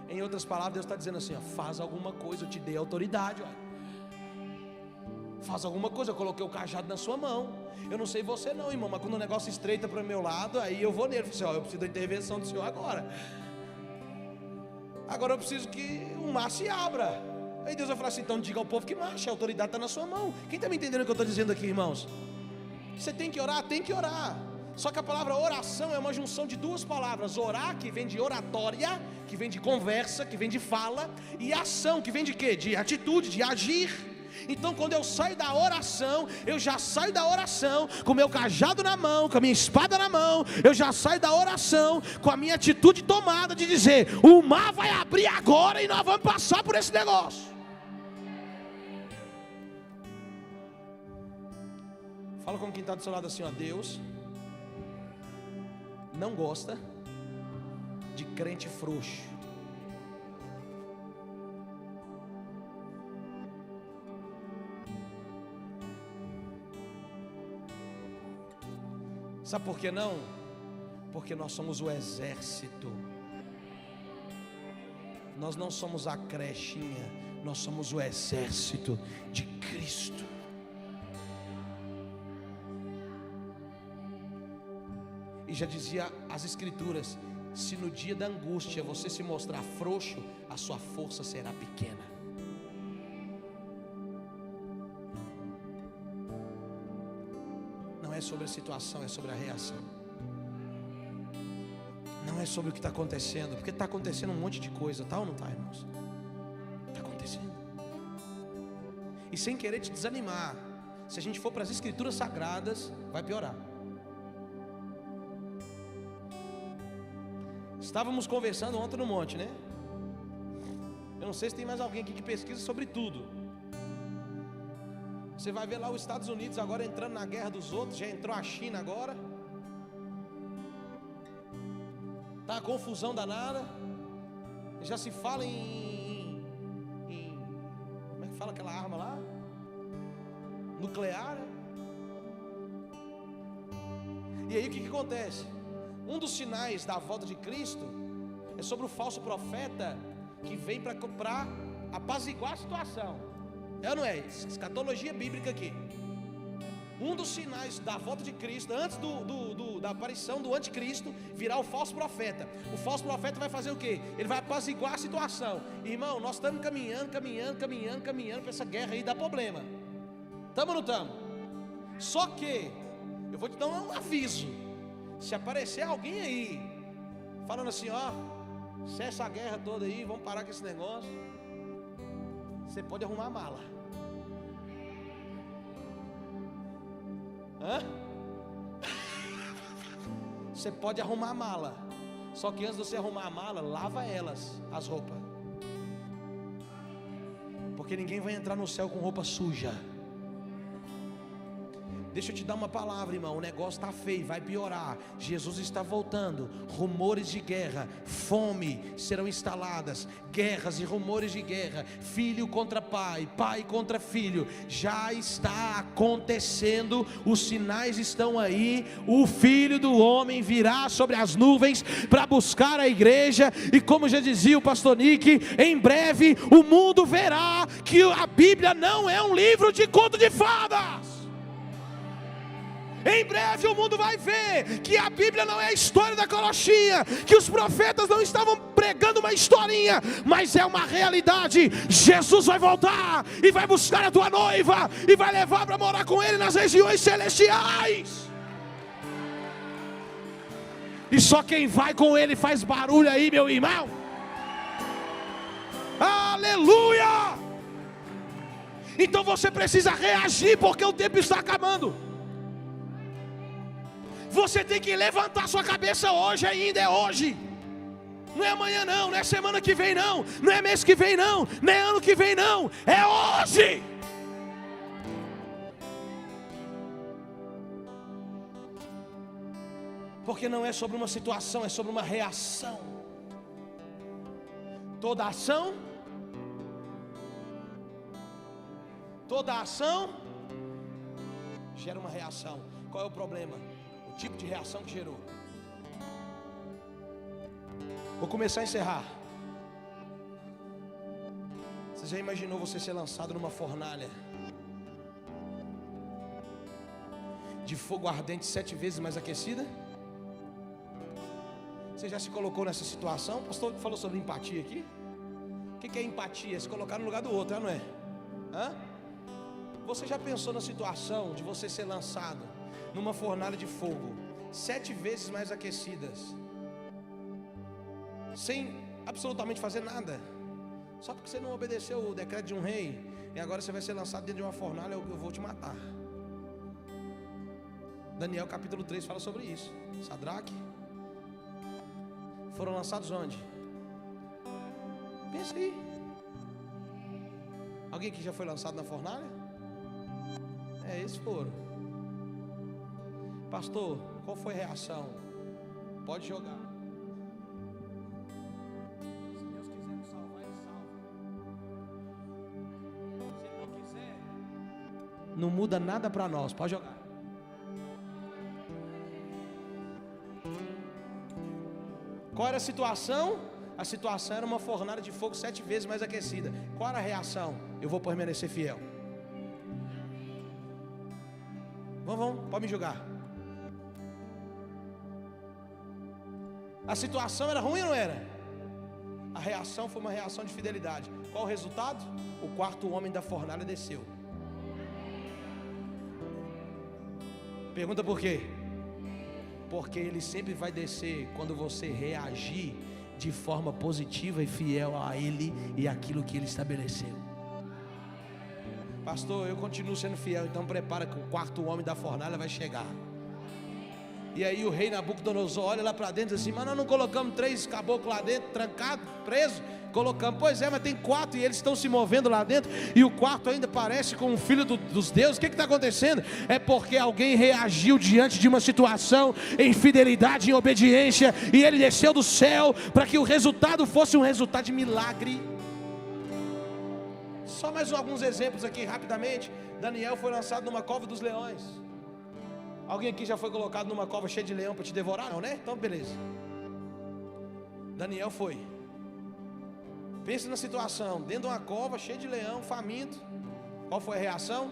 Em outras palavras, Deus está dizendo assim, ó: faz alguma coisa, eu te dei autoridade, ó. Faz alguma coisa, eu coloquei o cajado na sua mão. Eu não sei você não, irmão, mas quando o negócio estreita para o meu lado, aí eu vou nele. Eu falo assim, ó: eu preciso da intervenção do Senhor agora. Agora eu preciso que o mar se abra. Aí Deus vai falar assim: então diga ao povo que marche, a autoridade está na sua mão. Quem está me entendendo o que eu estou dizendo aqui, irmãos? Você tem que orar, tem que orar. Só que a palavra oração é uma junção de duas palavras: orar, que vem de oratória, que vem de conversa, que vem de fala, e ação, que vem de quê? De atitude, de agir. Então quando eu saio da oração, eu já saio da oração com o meu cajado na mão, com a minha espada na mão. Eu já saio da oração com a minha atitude tomada de dizer: o mar vai abrir agora e nós vamos passar por esse negócio. Fala com quem está do seu lado assim, ó: Deus não gosta de crente frouxo. Sabe por que não? Porque nós somos o exército. Nós não somos a crechinha, nós somos o exército de Cristo. E já dizia as Escrituras: se no dia da angústia você se mostrar frouxo, a sua força será pequena. Não é sobre a situação, é sobre a reação. Não é sobre o que está acontecendo, porque está acontecendo um monte de coisa, tá ou não está, irmãos? Está acontecendo. E sem querer te desanimar, se a gente for para as Escrituras Sagradas, vai piorar. Estávamos conversando ontem no monte, né? Eu não sei se tem mais alguém aqui que pesquisa sobre tudo. Você vai ver lá os Estados Unidos agora entrando na guerra dos outros, já entrou a China agora. Tá a confusão danada. Já se fala em como é que fala aquela arma lá? Nuclear, né? E aí o que acontece? Um dos sinais da volta de Cristo é sobre o falso profeta que vem para apaziguar a situação. É ou não é? Escatologia bíblica aqui. Um dos sinais da volta de Cristo, antes da aparição do anticristo, virá o falso profeta. O falso profeta vai fazer o quê? Ele vai apaziguar a situação. Irmão, nós estamos caminhando para essa guerra aí, dá problema. Estamos ou não estamos? Só que eu vou te dar um aviso. Se aparecer alguém aí falando assim, ó, cessa a guerra toda aí, vamos parar com esse negócio, você pode arrumar a mala. Hã? Você pode arrumar a mala. Só que antes de você arrumar a mala, lava as roupas. Porque ninguém vai entrar no céu com roupa suja. Deixa eu te dar uma palavra, irmão. O negócio está feio, vai piorar. Jesus está voltando. Rumores de guerra, fome serão instaladas. Guerras e rumores de guerra. Filho contra pai, pai contra filho. Já está acontecendo. Os sinais estão aí. O Filho do Homem virá sobre as nuvens para buscar a igreja. E como já dizia o pastor Nick, em breve o mundo verá que a Bíblia não é um livro de conto de fadas. Em breve o mundo vai ver que a Bíblia não é a história da carochinha, que os profetas não estavam pregando uma historinha, mas é uma realidade. Jesus vai voltar e vai buscar a tua noiva e vai levar para morar com ele nas regiões celestiais. E só quem vai com ele faz barulho aí, meu irmão. Aleluia! Então você precisa reagir, porque o tempo está acabando. Você tem que levantar sua cabeça hoje ainda, é hoje. Não é amanhã não, não é semana que vem não, não é mês que vem não, não é ano que vem não, é hoje. Porque não é sobre uma situação, é sobre uma reação. Toda ação gera uma reação. Qual é o problema? Tipo de reação que gerou. Vou começar a encerrar. Você já imaginou você ser lançado numa fornalha de fogo ardente 7 vezes mais aquecida? Você já se colocou nessa situação? O pastor falou sobre empatia aqui. O que é empatia? Se colocar no lugar do outro, não é? Hã? Você já pensou na situação de você ser lançado numa fornalha de fogo 7 vezes mais aquecidas, sem absolutamente fazer nada, só porque você não obedeceu o decreto de um rei, e agora você vai ser lançado dentro de uma fornalha? Eu vou te matar. Daniel capítulo 3 fala sobre isso. Sadraque foram lançados onde? Pensa aí. Alguém que já foi lançado na fornalha? Esses foram. Pastor, qual foi a reação? Pode jogar. Se Deus quiser nos salvar, Ele salva. Se Ele não quiser, não muda nada para nós. Pode jogar. Qual era a situação? A situação era uma fornalha de fogo 7 vezes mais aquecida. Qual era a reação? Eu vou permanecer fiel. Vamos, pode me julgar. A situação era ruim ou não era? A reação foi uma reação de fidelidade. Qual o resultado? O quarto homem da fornalha desceu. Pergunta por quê? Porque ele sempre vai descer quando você reagir de forma positiva e fiel a ele e aquilo que ele estabeleceu. Pastor, eu continuo sendo fiel, então prepara que o quarto homem da fornalha vai chegar. E aí o rei Nabucodonosor olha lá para dentro e diz assim: mas nós não colocamos 3 caboclos lá dentro, trancados, presos? Colocamos. Pois é, mas tem 4 e eles estão se movendo lá dentro, e o quarto ainda parece com um filho dos deuses. O que está acontecendo? É porque alguém reagiu diante de uma situação em fidelidade, em obediência, e ele desceu do céu para que o resultado fosse um resultado de milagre. Só mais alguns exemplos aqui rapidamente. Daniel foi lançado numa cova dos leões. Alguém aqui já foi colocado numa cova cheia de leão para te devorar? Não, né? Então beleza. Daniel foi. Pensa na situação, dentro de uma cova cheia de leão, faminto. Qual foi a reação?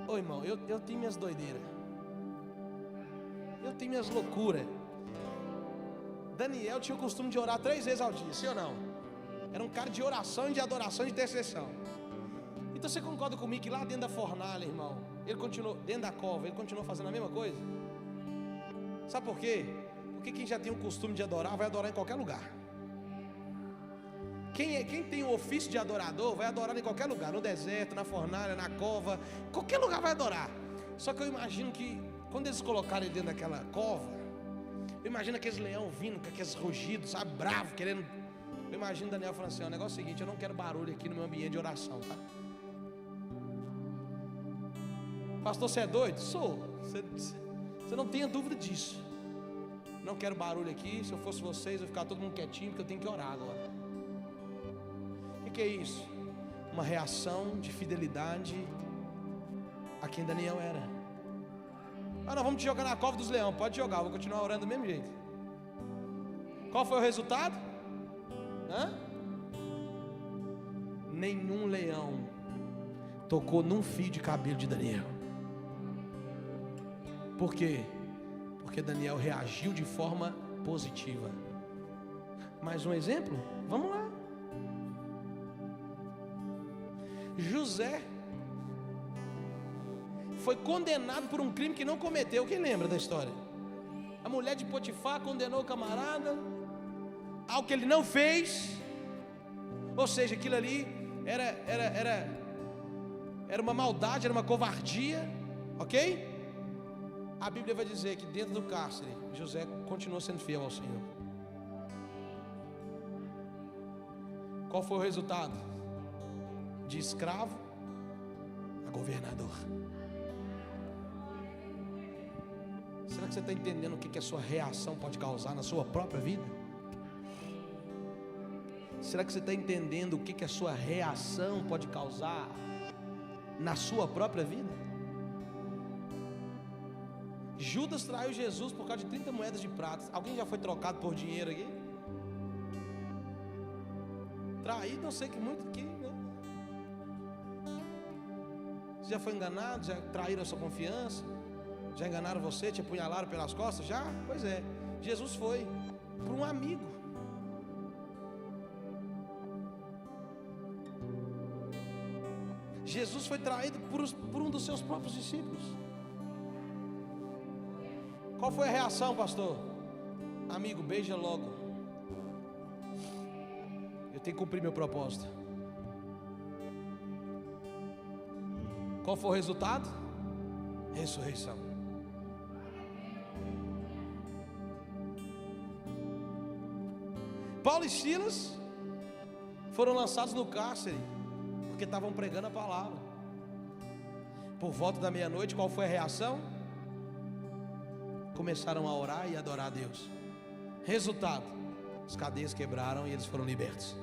Ô irmão, eu tenho minhas doideiras, eu tenho minhas loucuras. Daniel tinha o costume de orar 3 vezes ao dia, sim ou não? Era um cara de oração e de adoração e de intercessão. Então você concorda comigo que lá dentro da fornalha, irmão, ele continuou, dentro da cova, ele continuou fazendo a mesma coisa? Sabe por quê? Porque quem já tem o costume de adorar, vai adorar em qualquer lugar. Quem tem o ofício de adorador, vai adorar em qualquer lugar. No deserto, na fornalha, na cova, qualquer lugar vai adorar. Só que eu imagino que quando eles colocaram ele dentro daquela cova, eu imagino aqueles leão vindo com aqueles rugidos, sabe, bravo, querendo. Eu imagino Daniel falando assim: o negócio é o seguinte, eu não quero barulho aqui no meu ambiente de oração, tá? Pastor, você é doido? Sou. Você não tenha dúvida disso. Não quero barulho aqui. Se eu fosse vocês, eu ia ficar todo mundo quietinho, porque eu tenho que orar agora. O que é isso? Uma reação de fidelidade a quem Daniel era. Ah, não, vamos te jogar na cova dos leões. Pode jogar, eu vou continuar orando do mesmo jeito. Qual foi o resultado? Nenhum leão tocou num fio de cabelo de Daniel. Por quê? Porque Daniel reagiu de forma positiva. Mais um exemplo? Vamos lá. José foi condenado por um crime que não cometeu. Quem lembra da história? A mulher de Potifar condenou o camarada ao que ele não fez. Ou seja, aquilo ali era uma maldade, era uma covardia. Ok? A Bíblia vai dizer que dentro do cárcere José continuou sendo fiel ao Senhor. Qual foi o resultado? De escravo a governador. Será que você está entendendo o que a sua reação pode causar na sua própria vida? Será que você está entendendo o que a sua reação pode causar na sua própria vida? Judas traiu Jesus por causa de 30 moedas de prata. Alguém já foi trocado por dinheiro aqui? Traído, eu sei que muito aqui, né? Você já foi enganado? Já traíram a sua confiança? Já enganaram você? Te apunhalaram pelas costas? Já? Pois é. Jesus foi por um amigo. Jesus foi traído por um dos seus próprios discípulos. Qual foi a reação, pastor? Amigo, beija logo. Eu tenho que cumprir meu propósito. Qual foi o resultado? Ressurreição. Paulo e Silas foram lançados no cárcere porque estavam pregando a palavra. Por volta da meia-noite, qual foi a reação? Começaram a orar e adorar a Deus. Resultado: as cadeias quebraram e eles foram libertos.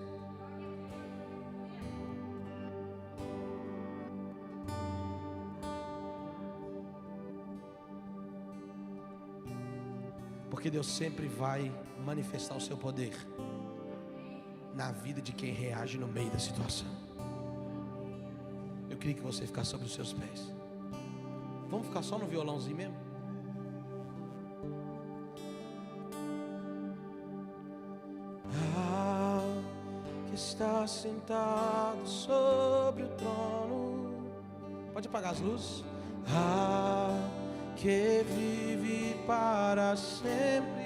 Porque Deus sempre vai manifestar o seu poder na vida de quem reage no meio da situação. Eu queria que você ficasse sobre os seus pés. Vamos ficar só no violãozinho mesmo? Que está sentado sobre o trono. Pode apagar as luzes. Que vive para sempre.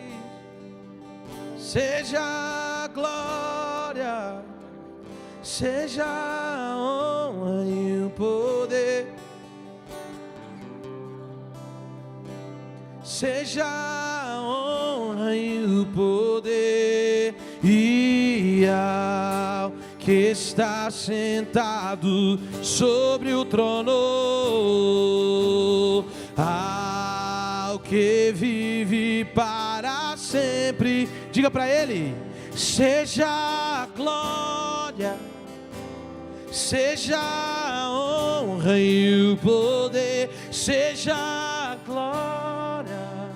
Seja a glória, seja a honra e o poder, seja a honra e o poder, e ao que está sentado sobre o trono, ao que vive para sempre. Diga para ele: seja a glória, seja a honra e o poder, seja a glória.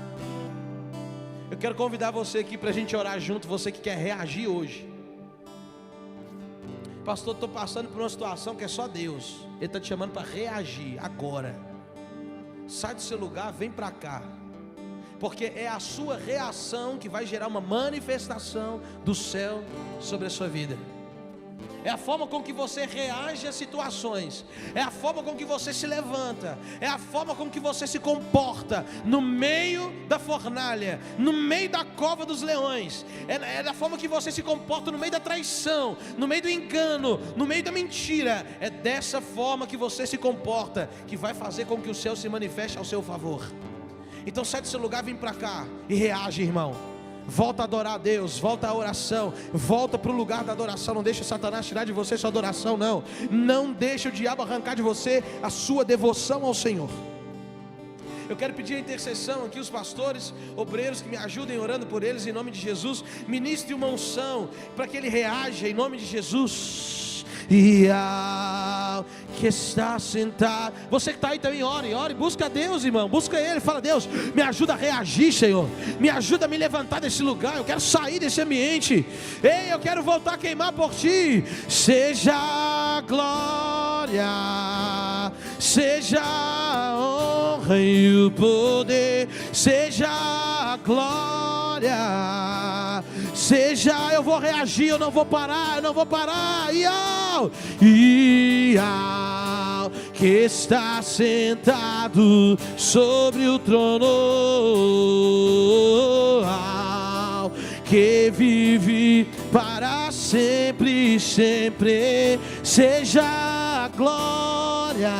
Eu quero convidar você aqui para a gente orar junto. Você que quer reagir hoje. Pastor, estou passando por uma situação que é só Deus. Ele está te chamando para reagir agora. Sai do seu lugar, vem para cá. Porque é a sua reação que vai gerar uma manifestação do céu sobre a sua vida. É a forma com que você reage às situações, é a forma com que você se levanta, é a forma com que você se comporta no meio da fornalha, no meio da cova dos leões, é da forma que você se comporta no meio da traição, no meio do engano, no meio da mentira. É dessa forma que você se comporta que vai fazer com que o céu se manifeste ao seu favor. Então sai do seu lugar, vem para cá e reage, irmão. Volta a adorar a Deus, volta à oração, volta para o lugar da adoração. Não deixa Satanás tirar de você sua adoração, não. Não deixa o diabo arrancar de você a sua devoção ao Senhor. Eu quero pedir a intercessão aqui, os pastores, obreiros, que me ajudem orando por eles em nome de Jesus. Ministre uma unção para que ele reaja em nome de Jesus. E ao que está sentado, você que está aí também, ore, busca Deus, irmão, busca Ele, fala: Deus, me ajuda a reagir, Senhor, me ajuda a me levantar desse lugar, eu quero sair desse ambiente, ei, eu quero voltar a queimar por Ti. Seja a glória, seja a honra e o poder, seja a glória, seja, eu vou reagir, eu não vou parar, e ao que está sentado sobre o trono, ao que vive para sempre, sempre, seja a glória,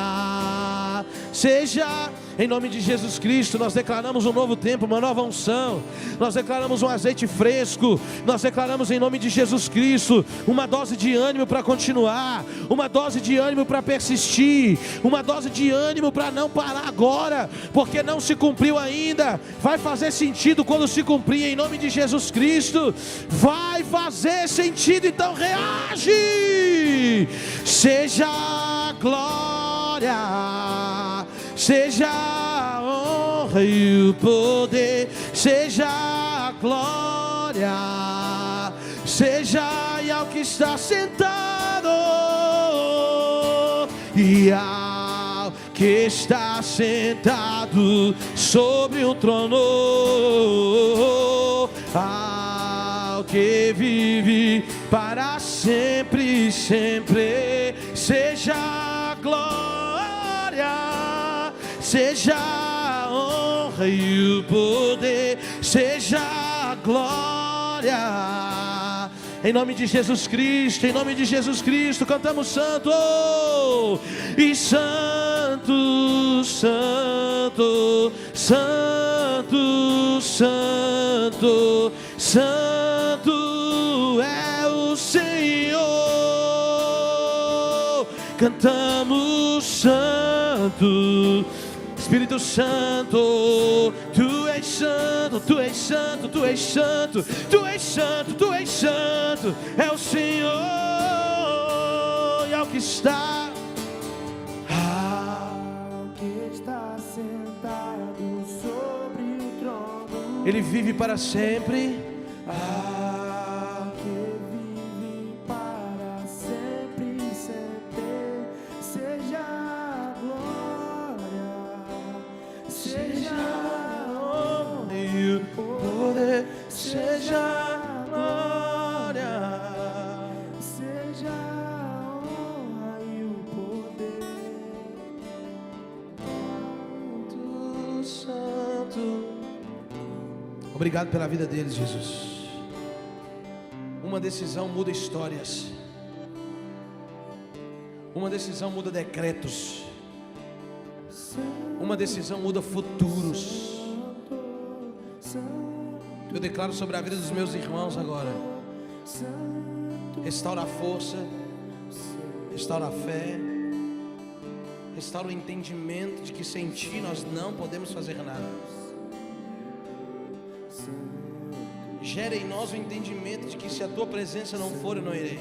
seja. Em nome de Jesus Cristo, nós declaramos um novo tempo, uma nova unção. Nós declaramos um azeite fresco. Nós declaramos em nome de Jesus Cristo uma dose de ânimo para continuar, uma dose de ânimo para persistir, uma dose de ânimo para não parar agora, porque não se cumpriu ainda. Vai fazer sentido quando se cumprir, em nome de Jesus Cristo. Vai fazer sentido, então reage. Seja a glória, seja a honra e o poder, seja a glória, seja e ao que está sentado, e ao que está sentado sobre o trono, ao que vive para sempre, sempre, seja a glória, seja a honra e o poder, seja a glória. Em nome de Jesus Cristo, em nome de Jesus Cristo, cantamos santo e santo, santo, santo, santo, santo é o Senhor. Cantamos santo, Espírito Santo, Tu és santo, Tu és santo, Tu és santo, Tu és santo, Tu és santo, é o Senhor. E ao que está, sentado sobre o trono, Ele vive para sempre. Que vive para sempre, sempre. Seja a glória, seja a honra E o poder, seja a glória, seja a honra e o poder. Santo, Santo. Obrigado pela vida deles, Jesus. Uma decisão muda histórias. Uma decisão muda decretos. Uma decisão muda futuros. Eu declaro sobre a vida dos meus irmãos agora. Restaura a força, restaura a fé, restaura o entendimento de que sem Ti nós não podemos fazer nada. Gera em nós o entendimento de que se a Tua presença não for, eu não irei.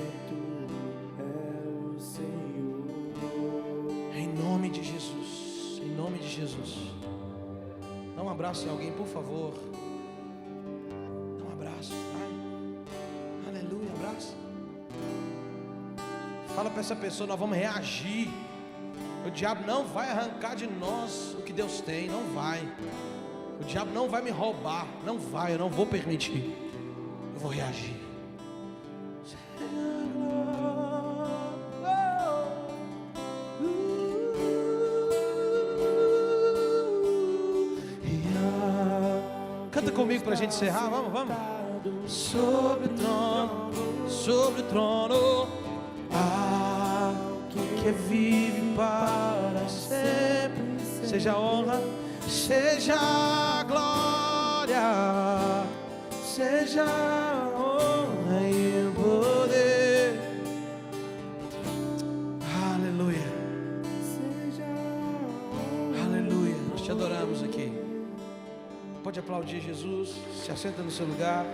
Em nome de Jesus, em nome de Jesus. Dá um abraço em alguém, por favor. Dá um abraço, vai. Aleluia, abraço. Fala para essa pessoa, nós vamos reagir. O diabo não vai arrancar de nós o que Deus tem, não vai. O diabo não vai me roubar, não vai, eu não vou permitir. Eu vou reagir. Canta comigo para a gente encerrar, vamos. Sobre o trono, que vive para sempre, seja a honra, seja a glória, seja a honra e o poder. Aleluia, aleluia. Nós te adoramos aqui. Pode aplaudir Jesus. Se assenta no seu lugar.